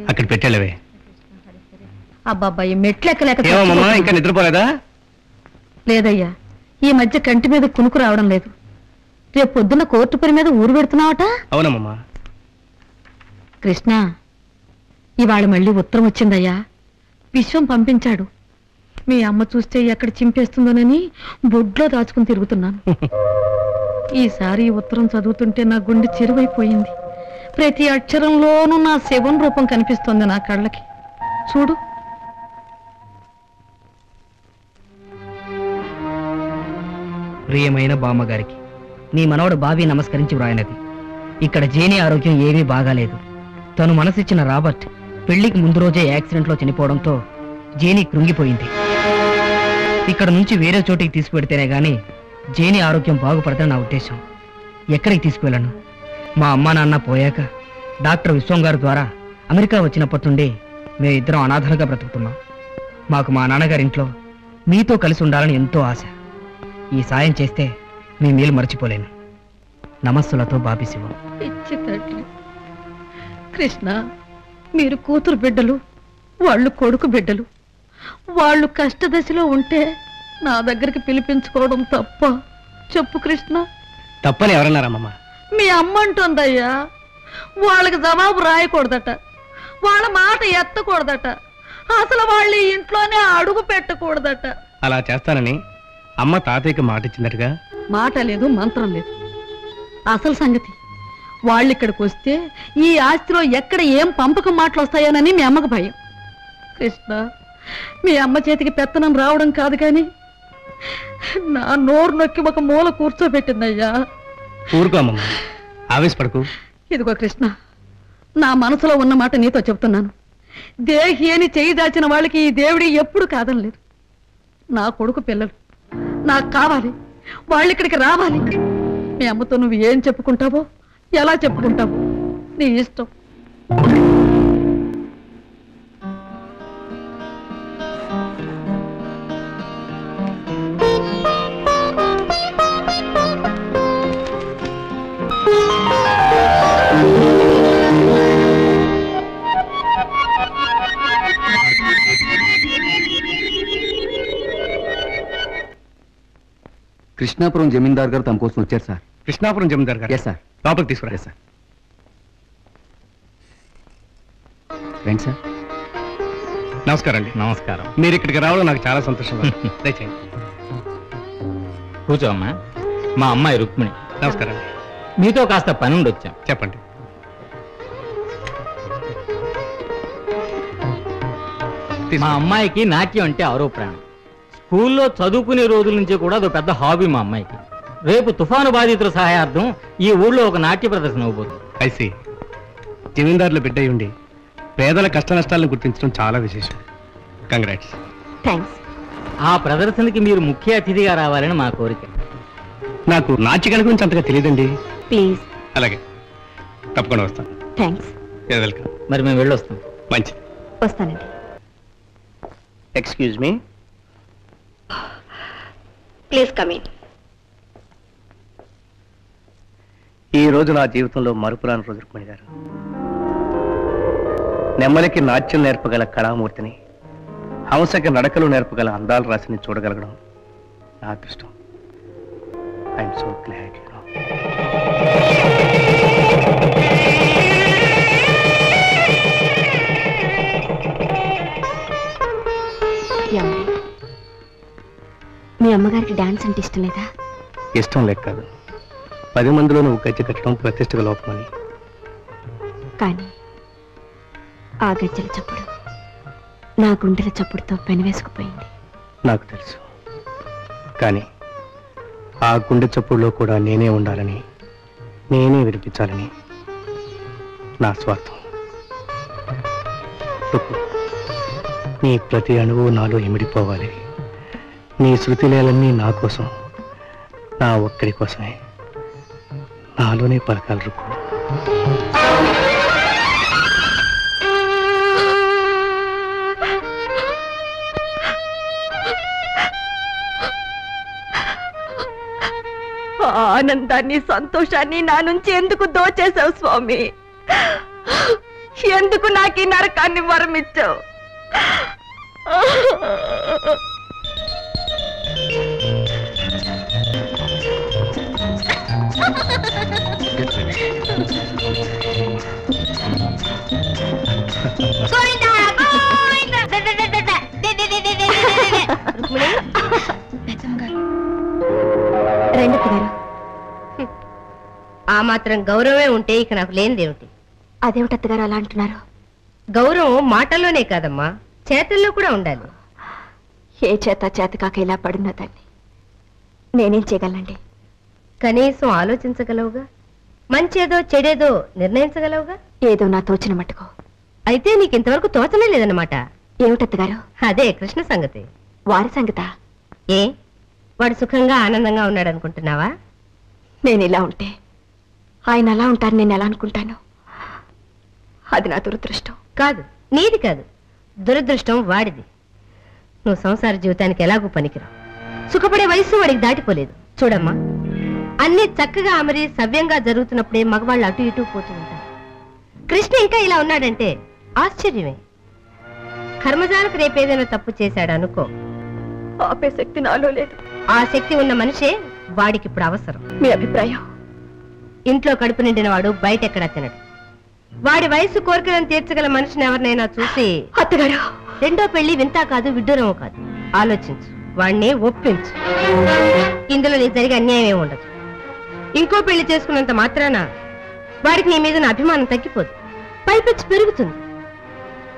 అక్కడ పెట్టాలవే. అబ్బాబ్బాయి మెట్లు ఎక్కలేక ఇంకా నిద్రపోలేదా? లేదయ్యా, ఈ మధ్య కంటి మీద కునుకు రావడం లేదు. రేపు పొద్దున్న కోర్టు పని మీద ఊరు పెడుతున్నావట? అవునమ్మా. కృష్ణ, ఇవాళ మళ్ళీ ఉత్తరం వచ్చిందయ్యా. విశ్వం పంపించాడు. మీ అమ్మ చూస్తే ఎక్కడ చింపేస్తుందోనని బొడ్లో దాచుకుని తిరుగుతున్నాను. ఈసారి ఈ ఉత్తరం చదువుతుంటే నా గుండె చెరువైపోయింది. ప్రతి అక్షరంలోనూ నా శవం రూపం కనిపిస్తోంది నా కళ్ళకి. చూడు. ప్రియమైన బామ్మగారికి నీ మనవడు బాబీ నమస్కరించి వ్రాయినది. ఇక్కడ జేనీ ఆరోగ్యం ఏమీ బాగాలేదు. తను మనసిచ్చిన రాబర్ట్ పెళ్లికి ముందు రోజే యాక్సిడెంట్లో చనిపోవడంతో జేనీ కృంగిపోయింది. ఇక్కడ నుంచి వేరే చోటికి తీసుకువెడితేనే గానీ జేనీ ఆరోగ్యం బాగుపడదని నా ఉద్దేశం. ఎక్కడికి తీసుకువెళ్ళను? మా అమ్మా నాన్న పోయాక డాక్టర్ విశ్వం గారి ద్వారా అమెరికా వచ్చినప్పటి నుండి మేమిద్దరం అనాథలుగా బ్రతుకుతున్నాం. మాకు మా నాన్నగారింట్లో మీతో కలిసి ఉండాలని ఎంతో ఆశ. ఈ సాయం చేస్తే మీ మేలు మర్చిపోలేను. నమస్సులతో బాబీ శివం. పిచ్చి తల్లి కృష్ణ, మీరు కూతురు బిడ్డలు, వాళ్ళు కొడుకు బిడ్డలు. వాళ్ళు కష్టదశలో ఉంటే నా దగ్గరికి పిలిపించుకోవడం తప్ప? చెప్పు కృష్ణ. తప్పని ఎవరన్నారమ్మా? మీ అమ్మ అంటుందయ్యా. వాళ్ళకి జవాబు రాయకూడదట, వాళ్ళ మాట ఎత్తకూడదట, అసలు వాళ్ళు ఇంట్లోనే అడుగు పెట్టకూడదట. అలా చేస్తానని అమ్మ తాతయ్యకి మాట ఇచ్చిందటగా. మాట లేదు, మంత్రం లేదు. అసలు సంగతి వాళ్ళు ఇక్కడికి వస్తే ఈ ఆస్తిలో ఎక్కడ ఏం పంపకం మాటలు వస్తాయోనని మీ అమ్మకు భయం. కృష్ణ, మీ అమ్మ చేతికి పెత్తనం రావడం కాదు కానీ నా నోరు నొక్కి ఒక మూల కూర్చోబెట్టిందయ్యా. ఊరుకోమమ్మా, ఆవేశపడకు. ఇదిగో కృష్ణ, నా మనసులో ఉన్న మాట నీతో చెప్తున్నాను. దేహి అని చేయి దాచిన వాళ్ళకి ఈ దేవుడి ఎప్పుడు కాదనలేదు. నా కొడుకు పిల్లలు నాకు కావాలి, వాళ్ళు ఇక్కడికి రావాలి. మీ అమ్మతో నువ్వు ఏం చెప్పుకుంటావో, ఎలా చెప్పుకుంటావో నీ ఇష్టం. కృష్ణాపురం జమీందార్ గారు తమ కోసం వచ్చారు సార్. కృష్ణాపురం జమీందార్ గారు? Yes sir. లోపలికి తీసుకురా. సార్ రండి సార్. నమస్కారం అండి. నమస్కారం. మీరు ఇక్కడికి రావడం నాకు చాలా సంతోషంగా ఉంది. దయచేయండి. కూర్చో అమ్మా. మా అమ్మాయి రుక్మిణి. నమస్కారం అండి. మీతో కాస్త పని ఉండి వచ్చాం. చెప్పండి. మా అమ్మాయికి నాట్యం అంటే ఆరో ప్రాణం. స్కూల్లో చదువుకునే రోజుల నుంచి కూడా అదో పెద్ద హాబీ మా అమ్మాయికి. రేపు తుఫాను బాధితుల సహాయార్థం ఈ ఊళ్ళో ఒక నాట్య ప్రదర్శన అవబోతుంది. ఐసి జమీందారుల బిడ్డ ఉండి పేదల కష్ట నష్టాలను గుర్తించడం చాలా విశేషం. కంగ్రాట్స్. థ్యాంక్స్. ఆ ప్రదర్శనకి మీరు ముఖ్య అతిథిగా రావాలని మా కోరిక. నాకు నాట్యకళ గురించి అంతగా తెలియదండి. ప్లీజ్. అలాగే, తప్పకుండా వస్తాను. థ్యాంక్స్. వెల్కమ్. మరి మేము వెళ్ళొస్తాం. మంచిది. వస్తానండి. Excuse me. Please come in. ఈ రోజు నా జీవితంలో మరుపురాని రోజు రుక్మిణి గారు. నెమ్మలికి నాట్యం నేర్పగల కళామూర్తిని, హంసకి నడకలు నేర్పగల అందాల రాశిని చూడగలగడం నా అదృష్టం. I'm so glad. మీ అమ్మగారికి డాన్స్ అంటే ఇష్టం లేదా? ఇష్టం లేక కాదు, 10 మందిలో నువ్వు గజ్జె కట్టడం ప్రతిష్టగా లోపమని. కానీ ఆ గజ్జల చప్పుడు నా గుండెల చప్పుడుతో పెనవేసుకుపోయింది. నాకు తెలుసు, కానీ ఆ గుండె చప్పుడులో కూడా నేనే ఉండాలని, నేనే వినిపించాలని నా స్వార్థం. నీ ప్రతి అణువు నాలో ఇమిడిపోవాలి. నీ శృతిలేలన్నీ నా కోసం, నా ఒక్కడి కోసమే. నాలోనే పలకాలి రుక్కు. ఆనందాన్ని, సంతోషాన్ని నా నుంచి ఎందుకు దోచేశావు స్వామి? ఎందుకు నాకు ఈ నరకాన్ని వరమిచ్చావు? ఆ మాత్రం గౌరవమే ఉంటే ఇక నాకు లేనిదేమిటి? అదేమిటి అత్తగారు అలా అంటున్నారు? గౌరవం మాటల్లోనే కాదమ్మా, చేతల్లో కూడా ఉండాలి. ఏ చేత కాక ఇలా పడున్నదాన్ని నేనేం చేయగలనండి? కనీసం ఆలోచించగలవుగా, మంచేదో చెడేదో నిర్ణయించగలవుగా. ఏదో నా తోచిన మట్టుకో. అయితే నీకు ఇంతవరకు తోచనే లేదన్నమాట. ఏమిటత్తగారు? అదే కృష్ణ సంగతి. వారి సంగత? ఏ వాడు సుఖంగా ఆనందంగా ఉన్నాడు అనుకుంటున్నావా? నేను ఇలా ఉంటే ఆయన అలా ఉంటారు నేను ఎలా అనుకుంటాను? అది నా దురదృష్టం. కాదు, నీది కాదు, దురదృష్టం వాడిది. నువ్వు సంసార జీవితానికి ఎలాగూ పనికిరావు. సుఖపడే వయసు వాడికి దాటిపోలేదు. చూడమ్మా, అన్ని చక్కగా అమరి సవ్యంగా జరుగుతున్నప్పుడే మగవాళ్ళు అటు ఇటు పోతూ ఉంటారు. కృష్ణ ఇంకా ఇలా ఉన్నాడంటే ఆశ్చర్యమే. కర్మజాలకు రేపేదైనా తప్పు చేశాడు అనుకో, ఆపే శక్తి నాలో లేదు. ఆ శక్తి ఉన్న మనిషే వాడికి ఇప్పుడు అవసరం. మీ అభిప్రాయం? ఇంట్లో కడుపు నిండిన వాడు బయట ఎక్కడా తినడు. వాడి వయసు కోరికలను తీర్చగల మనిషిని ఎవరినైనా చూసి, అత్తగారు రెండో పెళ్లి వింతా కాదు, విడ్డూరమో కాదు, ఆలోచించు, వాణ్ణి ఒప్పించు. ఇందులో నీకు జరిగే అన్యాయం ఏమి ఉండదు. ఇంకో పెళ్లి చేసుకున్నంత మాత్రాన వాడికి నీ మీద నా అభిమానం తగ్గిపోదు, పైపెచ్చి పెరుగుతుంది.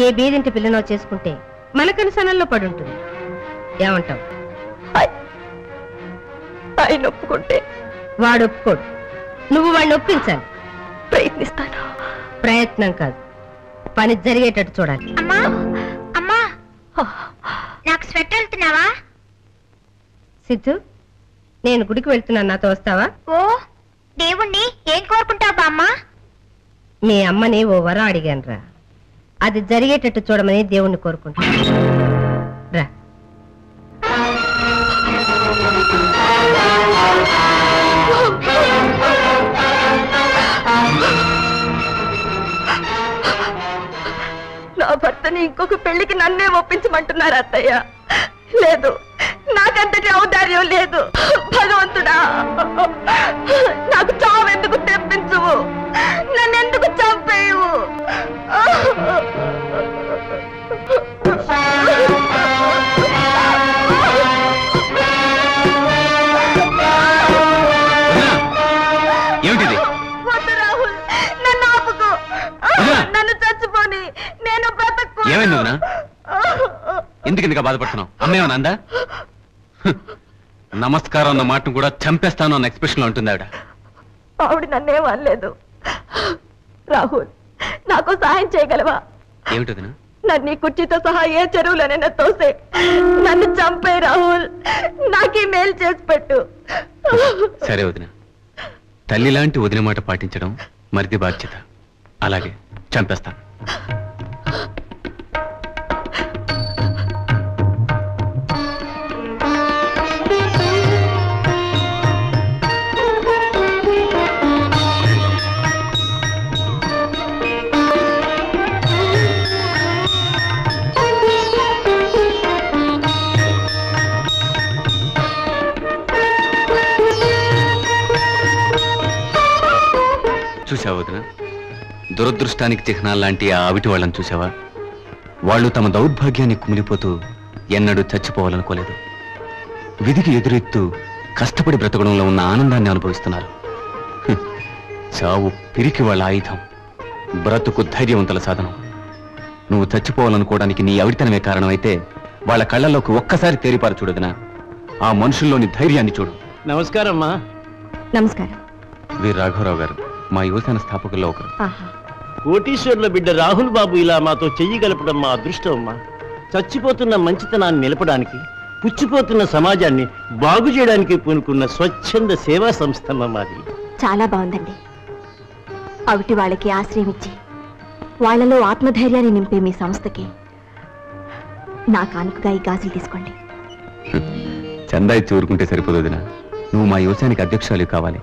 ఏ బీదింటి పిల్లనో చేసుకుంటే మన కనుసనల్లో పడుంటుంది. ఏమంటావు? ఆయన ఒప్పుకుంటే? వాడు ఒప్పుకోడు, నువ్వు వాడిని ఒప్పించాలి. ప్రయత్నిస్తాను. ప్రయత్నం కాదు, పని జరిగేటట్టు చూడాలి. అమ్మా అమ్మా, నాకు స్వెటర్ వెళ్తున్నావా? సిద్ధు, నేను గుడికి వెళ్తున్నాను, నాతో వస్తావా? ఓ దేవుణ్ణి ఏం కోరుకుంటావు బామ్మ? మీ అమ్మని ఓ వరం అడిగాను రా, అది జరిగేటట్టు చూడమని దేవుణ్ణి కోరుకుంటా. రా. నా భర్తని ఇంకొక పెళ్లికి నన్నే ఒప్పించమంటున్నారు అత్తయ్య. లేదు, నాకంతటి ఔదార్యం లేదు. భగవంతుడా, నాకు చావెందుకు తెప్పించువు, నన్నెందుకు చంపేయవు? ఏమిటిది? వద్దు రాహుల్, నన్ను ఆపుకో. నన్ను చచ్చిపోని, నేను బ్రతకు. ఏమైంది వదినా? ఎందుకు ఇందుగా బాధపడుతున్నావు? అమ్మేమన్నా అందా? నమస్కారం అన్న మాటను కూడా చంపేస్తాను అన్న ఎక్స్ప్రెషన్ లో ఉంటుంది ఆవిడ. ఆవిడ నన్నేం అనలేదు. రాహుల్, నాకు సహాయం చేయగలవా? ఏమిటి వదినా? నన్ను ఈ కుర్చీతో సహా ఏ చెరువులోనైనా తోసే, నన్ను చంపే రాహుల్. నాకీ మేలు చేసి పెట్టు. సరే వదినా, తల్లి లాంటి వదిన మాట పాటించడం మరిది బాధ్యత. అలాగే చంపేస్తాను. చూసావా వదినా, దురదృష్టానికి చిహ్నాలు లాంటి ఆ ఆవిటి వాళ్ళని చూసావా? వాళ్ళు తమ దౌర్భాగ్యాన్ని కుమిలిపోతూ ఎన్నడూ చచ్చిపోవాలనుకోలేదు. విధికి ఎదురెత్తు కష్టపడి బ్రతకడంలో ఉన్న ఆనందాన్ని అనుభవిస్తున్నారు. చావు పిరికి వాళ్ళ ఆయుధం, బ్రతుకు ధైర్యవంతుల సాధనం. నువ్వు చచ్చిపోవాలనుకోవడానికి నీ అవిడితనమే కారణమైతే వాళ్ళ కళ్ళల్లోకి ఒక్కసారి తేరిపారు చూడదునా, ఆ మనుషుల్లోని ధైర్యాన్ని చూడు. నమస్కారం అమ్మా. నమస్కారం. వీరు రాఘవరావు గారు, మా యువసేన స్థాపకుల్లో ఒకరు. కోటీశ్వరుల బిడ్డ రాహుల్ బాబు ఇలా మాతో చెయ్యి గలపడం మా అదృష్టం అమ్మా. చచ్చిపోతున్న మంచితనాన్ని నిలపడానికి, పుచ్చిపోతున్న సమాజాన్ని బాగు చేయడానికి పూనుకున్న స్వచ్ఛంద సేవా సంస్థ మాది. చాలా బాగుందండి. అవిటి వాళ్ళకి ఆశ్రయం ఇచ్చి వాళ్లలో ఆత్మధైర్యాన్ని నింపే మీ సంస్థకి నా కానుకగా ఈ గాజులు తీసుకోండి. చందా ఇచ్చి ఊరుకుంటే సరిపోదు వదినా, నువ్వు మా యువసేనకి అధ్యక్షురాలు కావాలి.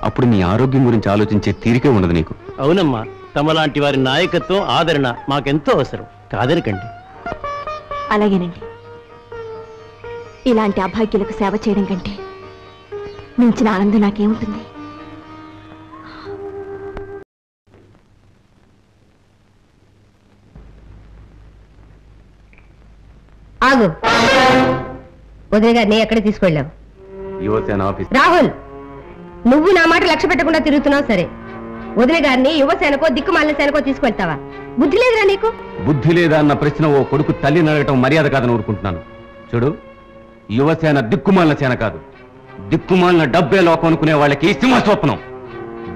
అప్పుడు నీ ఆరోగ్యం గురించి ఆలోచించే తీరికే ఉండదు నీకు. అవునమ్మా, తమలాంటి వారి నాయకత్వం ఆదరణ మాకెంతో అవసరం, కాదనకండి. అలాగేనండి. ఇలాంటి అభాగ్యులకు సేవ చేయడం కంటే మించిన ఆనందం నాకేముంటుంది? ఆగు. వదిన గారిని ఎక్కడ తీసుకెళ్ళావు? యువసేన ఆఫీస్. రాహుల్, నువ్వు నా మాట లక్ష్య పెట్టకుండా తిరుగుతున్నావు సరే, వదిన గారిని యువసేనకో దిక్కుమాలిన సేనకో తీసుకెళ్తావా? బుద్ధి లేదురా నీకు? బుద్ధి లేదా అన్న ప్రశ్న ఓ కొడుకు తల్లిని అడగటం మర్యాద కాదని ఊరుకుంటున్నాను. చూడు, యువసేన దిక్కుమాలిన సేన కాదు. దిక్కుమాలిన డబ్బే లోకం అనుకునే వాళ్ళకి సింహస్వప్నం,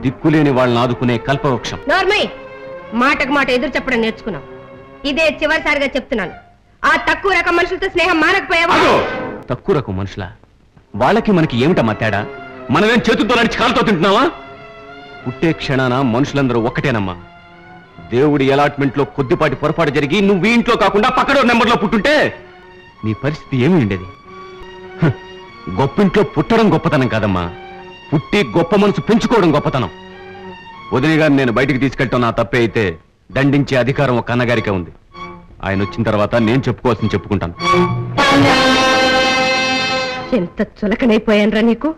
దిక్కులేని వాళ్ళని ఆదుకునే కల్పవృక్షం. నోర్మై, మాటకు మాట ఎదురు చెప్పడం నేర్చుకున్నావు. ఇదే చివరిసారిగా చెప్తున్నాను. ఆ తక్కువ రకం మనుషులతో స్నేహం మానకపోయావా? తక్కువ రకం మనుషుల వాళ్ళకి మనకి ఏమిటమ్మా తేడా? మనమేం చేతులతో నడిచి కాలుతో తింటున్నావా? పుట్టే క్షణాన మనుషులందరూ ఒక్కటేనమ్మా. దేవుడి అలాట్మెంట్ లో కొద్దిపాటి పొరపాటు జరిగి నువ్వు ఈ ఇంట్లో కాకుండా పక్కడో నెంబర్లో పుట్టుంటే నీ పరిస్థితి ఏమి ఉండేది? గొప్పింట్లో పుట్టడం గొప్పతనం కాదమ్మా, పుట్టి గొప్ప మనసు పెంచుకోవడం గొప్పతనం. వదిన గారిని నేను బయటికి తీసుకెళ్ళటం నా తప్పే అయితే దండించే అధికారం ఒక అన్నగారికే ఉంది. ఆయన వచ్చిన తర్వాత నేను చెప్పుకోవాల్సింది చెప్పుకుంటాను. ఎంత చులకనైపోయానరా నీకు.